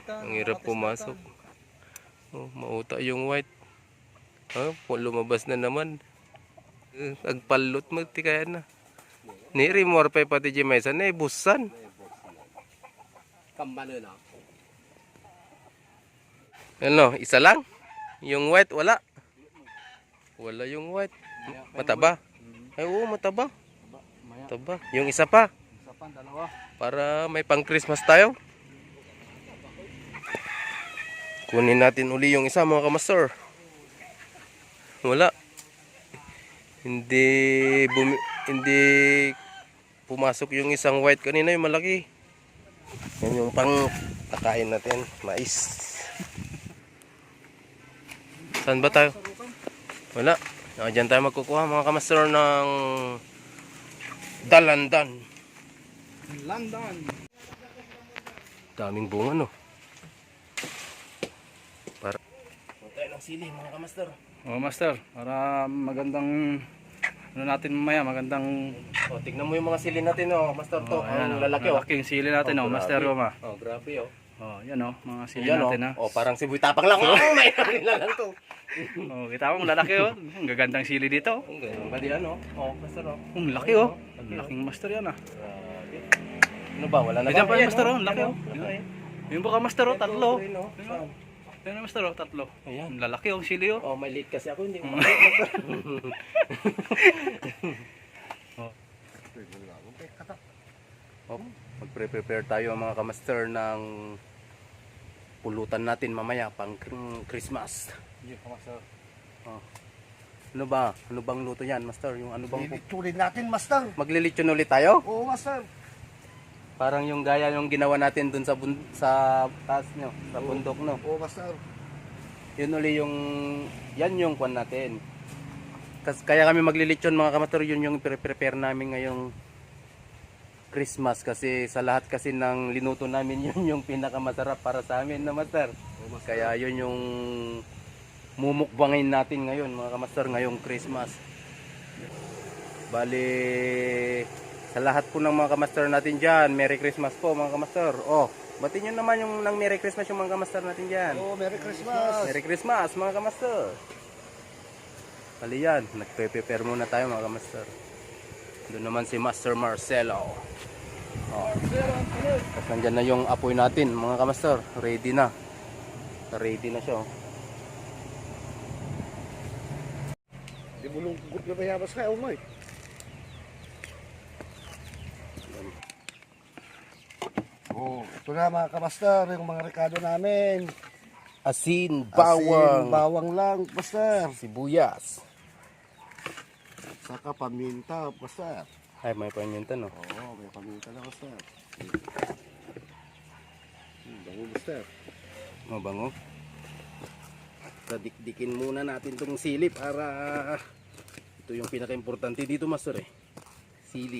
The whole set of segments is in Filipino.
Ang hirap pumasok. Oh, mauta yung white. Lumabas na naman. Agpalot mo, ti kaya na. Niri morpay pati Jemesa na busan. Kambalo na. Ano, isa lang? Yung white wala. Wala yung white. Mataba. Ay oo, mataba. Mataba. Yung isa pa. Isa pa, dalawa. Para may pang Christmas tayo. Kunin natin uli yung isa mga kamaster. Wala. Hindi pumasok yung isang white kanina, yung malaki. Yan yung pang kakain natin, mais. Saan ba tayo? Wala. Diyan tayo magkukuha mga kamaster ng dalandan. Landan. Daming bunga no. Para tayo ng sili mga kamaster. Oh, master, para magandang ano natin mamaya, magandang Tignan mo yung mga sili natin master to. ayan, Ang lalaki lalaking sili natin master Roma. Grabe Yan mga sili Yan, natin parang sibuy tapang lang. May lang to. Kita mo, lalaki ang gagandang sili dito. Ang ganun ba di master Ang laki laking master yan Grabe. Ano ba, wala na ba? Diyan pa yung master laki Yung baka master tatlo. Saan? Yan master tatlo. Ayan. Ang lalaki sili May late kasi ako, hindi ko Magpre-prepare tayo mga kamaster ng pulutan natin mamaya pang Christmas. Ano ba? Ano bang luto yan, master? Yung ano bang Liliturin natin, master. maglilitsyon ulit tayo? Oo, master. Parang yung gaya yung ginawa natin dun sa taas nyo, sa bundok no. Oo, master. Yun uli yung yan yung kwan natin. Kaya kami maglilitsyon mga kamaster, yun yung prepare namin ngayong Christmas kasi sa lahat kasi ng linuto namin yun yung pinakamasarap para sa amin na master. Kaya yun yung mumukbangin natin ngayon mga kamaster ngayong Christmas. Bali sa lahat po ng mga kamaster natin dyan, Merry Christmas po mga kamaster. Batiin nyo naman yung ng Merry Christmas yung mga kamaster natin dyan. Merry Christmas. Merry Christmas mga kamaster. Bali yan, nagpe-prepare muna tayo mga kamaster. Doon naman si Master Marcelo. Tapos nandyan na yung apoy natin mga kamaster. Ready na. Ready na siya. Di mo lungkot na bayabas ka, umay. Ito na mga kamaster, yung mga rekado namin. Asin, Asin, bawang lang, master. sibuyas. Saka paminta, master. Ay, may paminta no. Oo, may paminta na, master. Bango, master. Mabango. Dikdikin muna natin tong sili para ito yung pinaka-importante dito master Sili.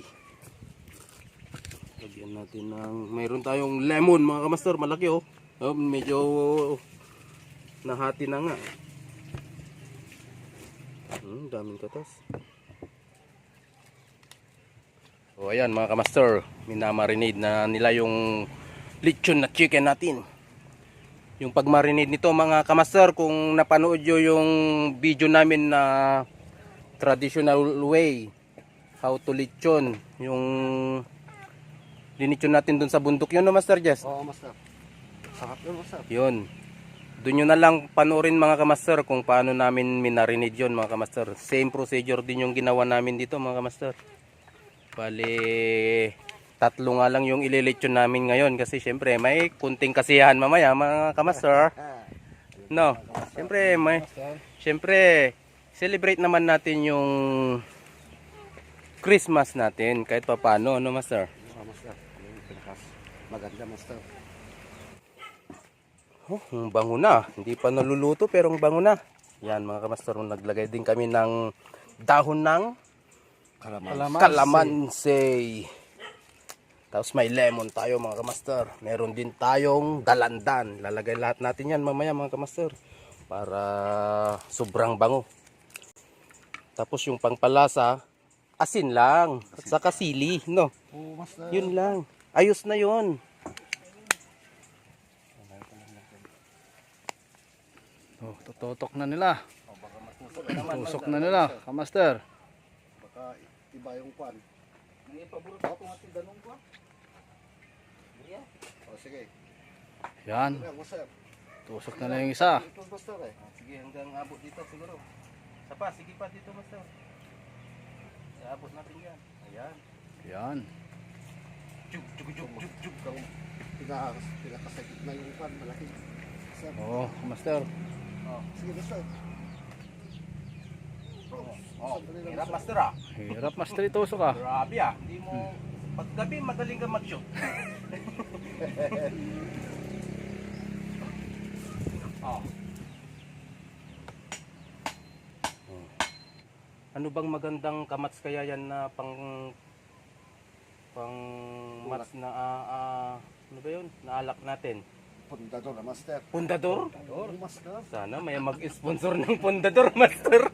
Lagyan natin ng mayroon tayong lemon mga kamaster, malaki medyo nahati na nga. Daming katas. Ayan mga kamaster, minamarinade na nila yung lechon na chicken natin. Yung pagmarinade nito mga kamaster, kung napanood nyo yung video namin na traditional way how to lechon, yung linechon natin dun sa bundok yun no Master Jess? Oo, master. Sarap yun, master. Yun. Doon nyo na lang panoorin mga kamaster kung paano namin minarinade yun mga kamaster. Same procedure din yung ginawa namin dito mga kamaster. Bali, 3 nga lang yung ililechon namin ngayon kasi syempre may kunting kasiyahan mamaya mga kamaster. No, syempre celebrate naman natin yung Christmas natin kahit pa paano, no master? Oo, master. Maganda, master. Ang bango na. Hindi pa naluluto pero ang bango na. Yan mga kamaster, naglagay din kami ng dahon ng kalamansi. Tapos may lemon tayo mga kamaster. Meron din tayong dalandan. Lalagay lahat natin yan mamaya mga kamaster para sobrang bango. Tapos yung pangpalasa, asin lang at saka sili, no? Oo, master. Yun lang. Ayos na yun. Tutok na nila. O, baka matusok na naman. Tusok na nila, kamaster. Baka iba yung kwan. May paborito ako nga tindanong ko. O, sige. Yan, Sige, master. tusok na na yung isa. Ito, master eh. Sige, hanggang abot dito siguro. Sapa, sige pa dito, master. Abot natin yan. Ayan. Yan. Jug, jug, jug, jug, jug. Kung pinakasagit na yung kwan, malaki. Master. Oo, kamaster. Sige, master. Oh, hirap master ah. Hirap master itusok ah. Grabe ah. Hindi mo, paggabi madaling ka mag-shoot. Oh. Ano bang magandang kamats kaya yan na pang mats na ano ba yun? Naalak natin. Pundador na, master. Pundador? Master. Sana may mag-sponsor ng pundador, master.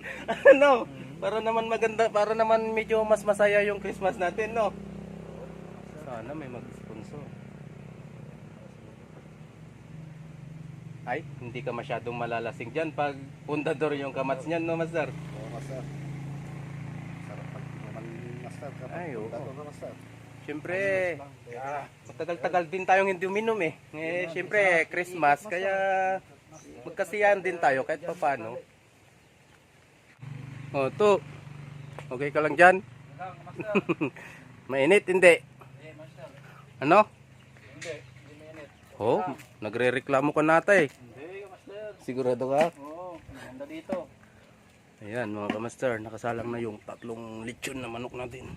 Ano? Para naman maganda, para naman medyo mas masaya yung Christmas natin, no? Sana may mag-sponsor. Ay, hindi ka masyadong malalasing dyan pag pundador yung kamats niyan, no, master? Oo, master. Sarap pag naman, master. Ay, oo. Pundador na, master. Siyempre, matagal-tagal din tayong hindi uminom eh. Siyempre, Christmas, kaya magkasiyahan din tayo kahit pa paano. Oh, to. Okay ka lang dyan? Mainit, hindi? Ano? Hindi mainit. Oh, nagre-reklamo ka nata eh. Hindi, kamaster. Sigurado ka? Oo, maganda dito. Ayan mga kamaster, nakasalang na yung 3 lechon na manok natin.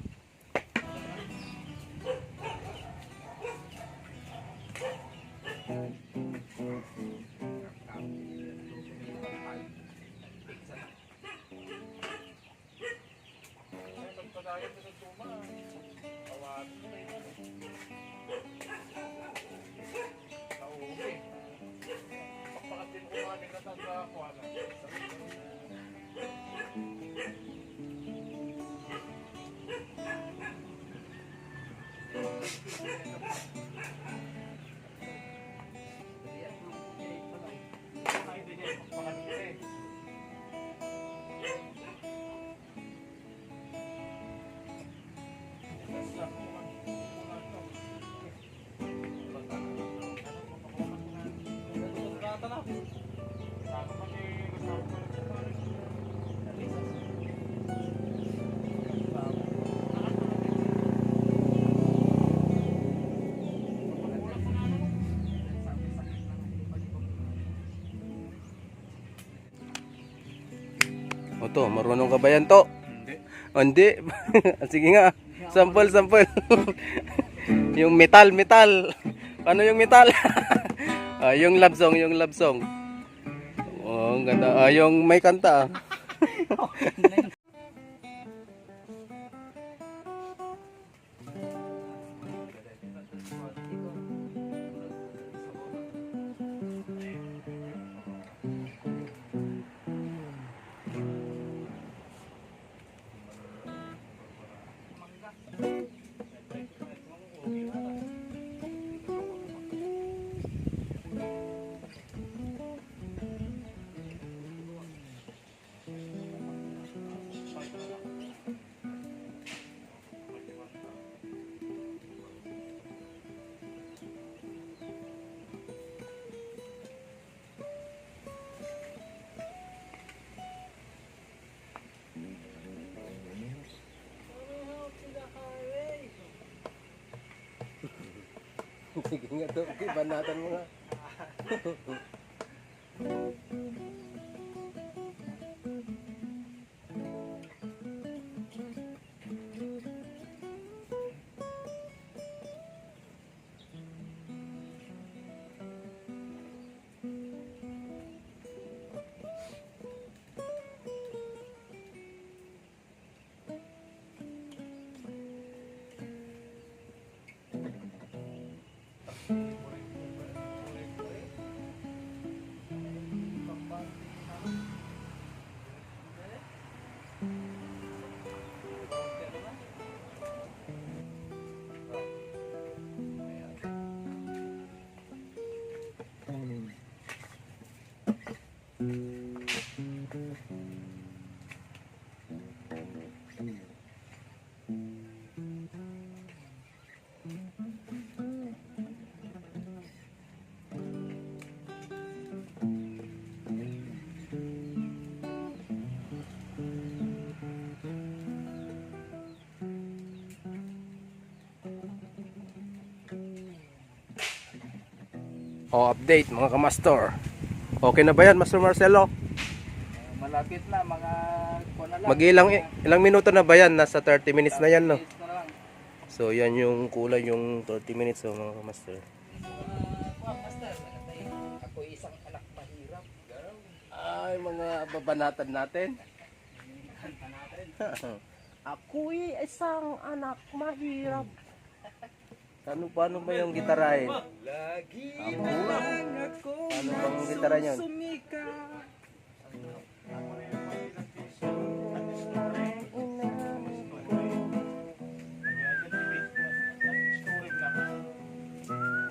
O to, marunong ka ba yan to? Hindi. O, hindi. Sige nga. Sample, sample. Yung metal, metal. Paano yung metal? Yung love song, yung love song. Oh, ang ganda. Yung may kanta. Sige nga to, banatan mo nga. O, update mga kamaster. Okay na ba yan, Master Marcelo? Malapit na, mga kuwan na lang. Ilang minuto na ba yan? Nasa 30 minutes na yan, no? Minutes na lang. So, yan yung kulay, yung 30 minutes, so, mga kamaster. Ako isang anak mahirap. Ay, mga babanatan natin. Ako'y isang anak mahirap. Paano ba yung gitara eh? Lagi Ako? lang ako Ano bang gitara niyan? sumika.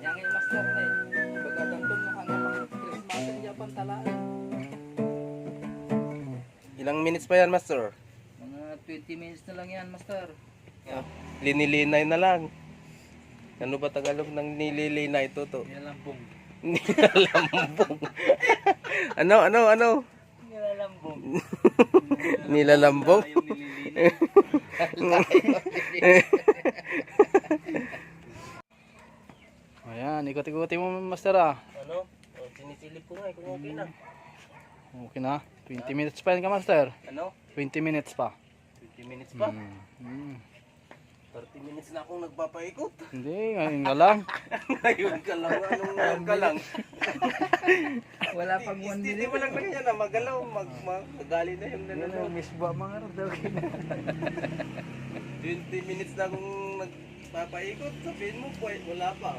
Yang yung master na eh. Bagadang doon nakangapang Christmas niya pantalaan. Ilang minutes pa yan, Master? Mga 20 minutes na lang yan, master. Linilinay na lang. Ano ba Tagalog ng nililinay to? Nilalambong. Nilalambong. Ano? Nilalambong. Nilalambong? Yung nililinis. Ayan, ikot-ikotin mo, master ah. Ano? Oh, sinisilip ko nga kung okay na. Okay na. 20 minutes pa yan ka, master. Ano? 20 minutes pa. 20 minutes pa? Hmm. 30 minutes na akong nagpapaikot. Hindi, ngayon ka lang. Ngayon ka lang. Anong ngayon ka lang? Wala pang 1 Hindi mo lang na na magalaw. Magali na yung nanonood. Miss ba mga daw 20 minutes na akong nagpapaikot. Sabihin mo, wala pa.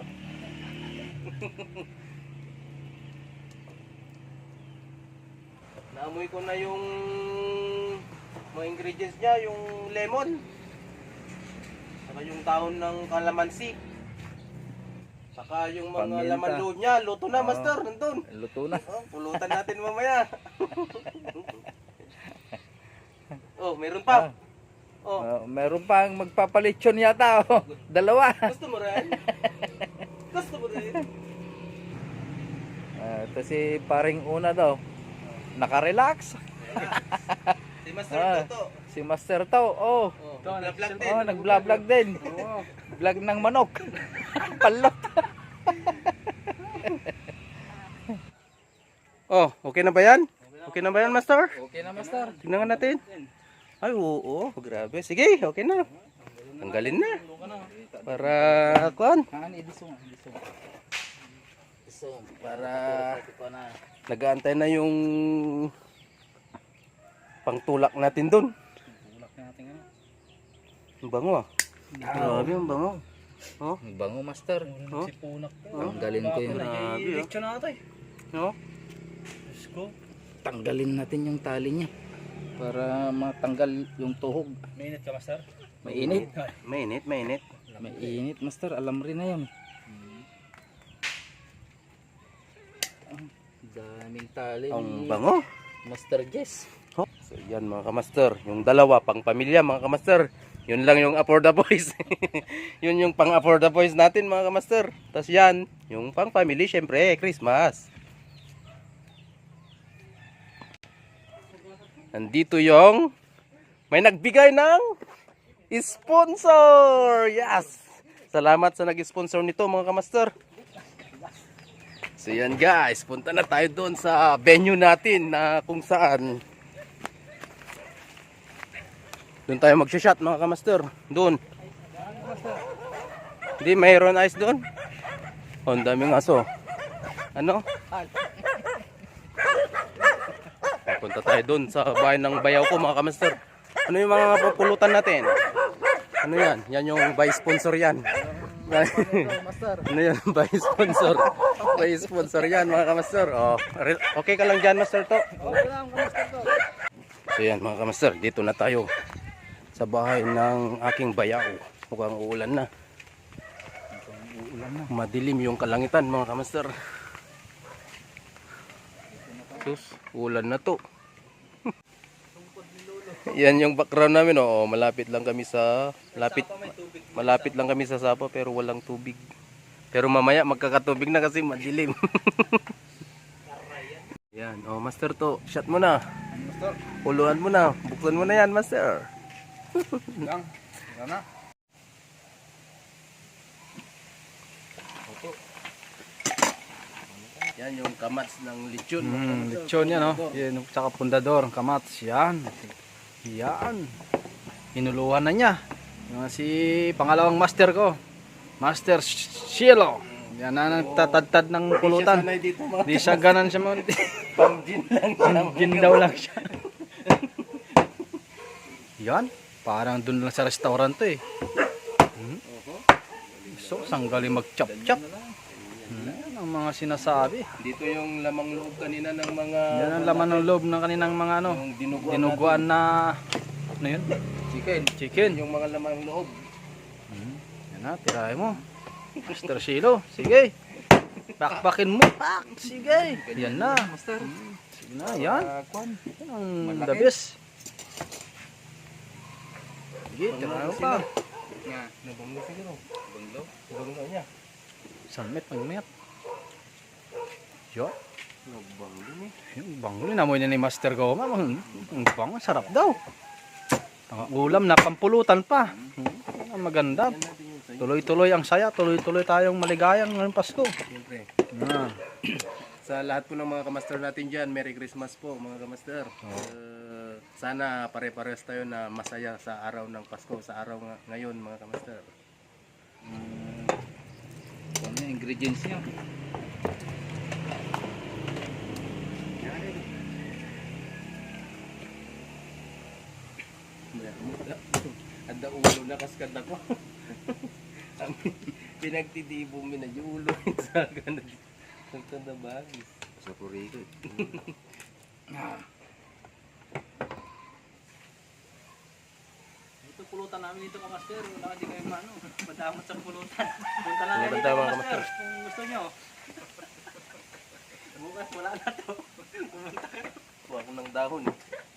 Naamoy ko na yung mga ingredients niya, yung lemon. Saka yung dahon ng kalamansi. Saka yung mga Paminta. laman loob niya, luto na, master, nandun. Luto na. Oh, pulutan natin mamaya. Oh, meron pa. Oh, Meron pang magpapalitsyon yata. Oh. Dalawa. gusto mo rin? Gusto mo rin? Ito si paring una daw. Nakarelax. Si Master Toto. Si Master to. Oh. Nag-vlog din. Oh, nag-vlog din. Vlog ng manok. Palot. Oh, okay na ba yan? Okay na ba yan, Master? Okay na, Master. Tingnan nga natin. Ay, oo, grabe. Sige, okay na. Tanggalin na. Para, kuan? Para nag-aantay na yung pangtulak natin dun. Ang bango ah. Grabe ang bango. Oh, Bango, Master. oh, Tanggalin ko yung oh. Tanggalin natin yung tali niya para matanggal yung tuhog. Mainit ka, master? Mainit. Mainit. Mainit, Master. Alam rin na yan. Daming tali. Ang bango. Master Jess. So yan mga kamaster, yung dalawa pang pamilya mga kamaster. Yun lang yung for the boys. Yun yung pang for the boys natin mga kamaster. Tapos yan, yung pang family syempre, Christmas. Nandito yung may nagbigay ng sponsor. Yes. Salamat sa nag-sponsor nito mga kamaster. So yan guys, punta na tayo doon sa venue natin na kung saan doon tayo mag-shot mga kamaster. Doon. Hindi, mayroon ice doon. Oh, ang daming aso. Ano? Punta tayo doon sa bahay ng bayaw ko mga kamaster. Ano yung mga pupulutan natin? Ano yan? Yan yung by sponsor yan. Ano yan? By sponsor. By sponsor yan mga kamaster. Oh, okay ka lang dyan master to? Okay lang, Master to. So yan mga kamaster, dito na tayo sa bahay ng aking bayaw. Mukhang uulan na. Madilim yung kalangitan mga kamaster. Sus, ulan na to. Yan yung background namin, oh. Malapit lang kami sa malapit lang kami sa sapa pero walang tubig. Pero mamaya magkakatubig na kasi madilim. Yan, oh master to, shot mo na. Master, Puluhan mo na, buksan mo na yan, master. lang. Yan na. Yan yung kamats ng lechon. Lechon yan, oh. Yan, tsaka pundador, kamats. Yan. Yan. Hinuluhan na niya. Yung si pangalawang master ko. Master Shielo. Yan na nagtatadtad ng pulutan. Dito, mga Di siya ganan siya mo. pang-gin lang. Gin daw lang siya. Yan. Parang dun lang sa restaurant to eh. So, sanggali mag-chop-chop. Yan ang mga sinasabi. Dito yung lamang loob kanina ng mga Yan ang laman ng loob ng kaninang mga ano. yung dinuguan, Dinuguan na ano yun? chicken. Chicken. Yung mga lamang loob. Yan na, tirahin mo. Master Shilo, sige. Pakpakin mo. Pak, sige. Yan na. Master. Sige na, yan. Yan ang the best. Sige, tirahin mo pa. Nga, nabanglo siguro. Banglo? Banglo niya. Salmet, pagmet. Yo. Nabanglo ni. Yung banglo, namoy na ni Master Goma. Ang bango, sarap daw. Ang ulam na pampulutan pa. Ang maganda. Tuloy-tuloy ang saya, tuloy-tuloy tayong maligayang ngayong Pasko. Siyempre. Ah. Sa lahat po ng mga kamaster natin dyan, Merry Christmas po mga kamaster. Sana pare-pares tayo na masaya sa araw ng Pasko, sa araw ngayon mga kamaster. Ano yung ingredients niya? Ada ulo na kaskad ako. Ang pinagtidibo mi na yung ulo sa ganun. Ang tanda bagis. Sa purito. Ito pulutan namin dito ka master, wala hindi kayo mano, madamot sa pulutan. Punta lang kayo Maganda, dito mga master, kung gusto nyo. Bukas wala na to. Pumunta kayo. Kuha ko ng dahon.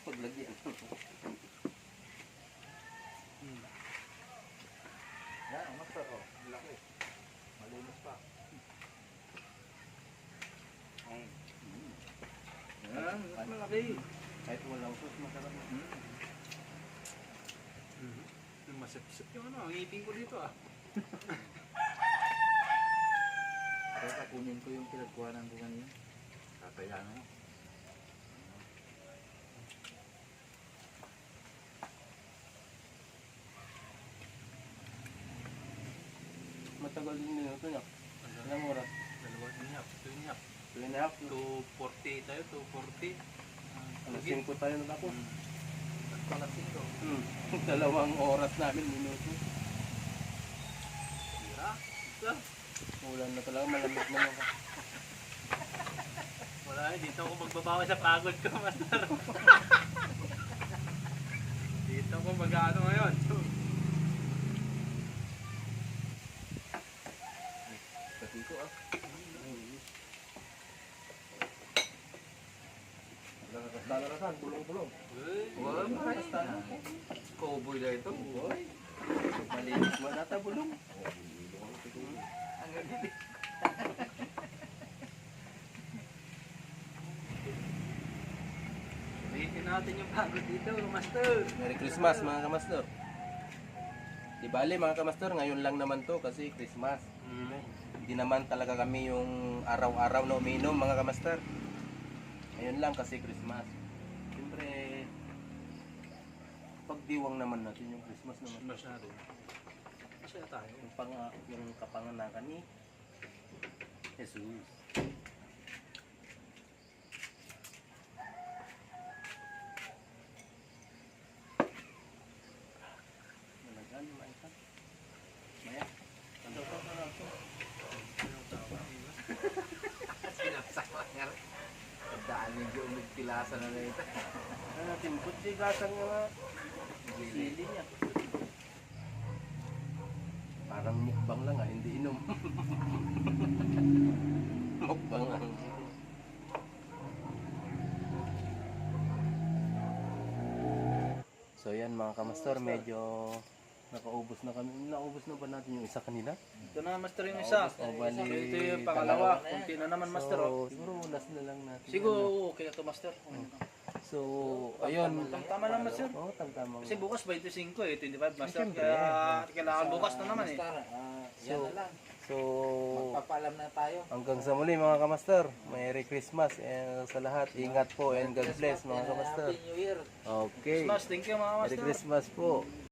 Paglagyan. Yan, master, oh. Laki. Malinis pa. Yan, malaki. Kahit walang sauce, masarap na. Masip-sip yung ano, ang ngipin ko dito ah. Kaya kunin ko yung pinagkuhanan ko kanina. Kakayanan mo. Matagal din minuto niya. Ilang oras? Dalawang niyap, 2.5. 240 tayo, 240. Alas 5 tayo natapos. Alas 5. 2 oras namin minuto. Tira. Ito. Ulan na talaga, malamig na yung Wala, dito ako magbabawi sa pagod ko, master. Dito ako mag-ano ngayon. pati ko ah. Lalasan, bulong-bulong. Wala, Cowboy na ito. Boy. Malinis mo nata bulong. Ulitin natin yung pagod dito, master. Merry Christmas mga kamaster. Di bali mga kamaster, ngayon lang naman to kasi Christmas. Hindi naman talaga kami yung araw-araw na uminom mga kamaster. Ngayon lang kasi Christmas. Siyempre, pagdiwang naman natin yung Christmas naman. Masyado. Masaya tayo. Yung kapanganakan ni Jesus. Malagan, maitan. Maya. Tanto ko na ako. Sinasama nga. Daan medyo umigtilasa na na ito. Ano, timpot di gasan nga sili niya. Parang mukbang lang hindi inom. Mukbang lang. So yan mga kamaster, medyo nakaubos na kami. Naubos na ba natin yung isa kanina? Ito na master yung isa. O bali, Ito yung pangalawa. Kunti na naman master. So, siguro last na lang natin. Siguro okay na to master. So, ayun. Tama lang master. Oo, tamtamang. Kasi bukas 25 eh, 25 master. Kaya kailangan bukas na naman eh. Yan na lang. So, Papaalam na tayo. hanggang sa muli mga kamaster. Merry Christmas sa lahat. Ingat po and God bless mga kamaster. Happy New Year. Okay. Mas, thank you mga Merry master. Christmas po.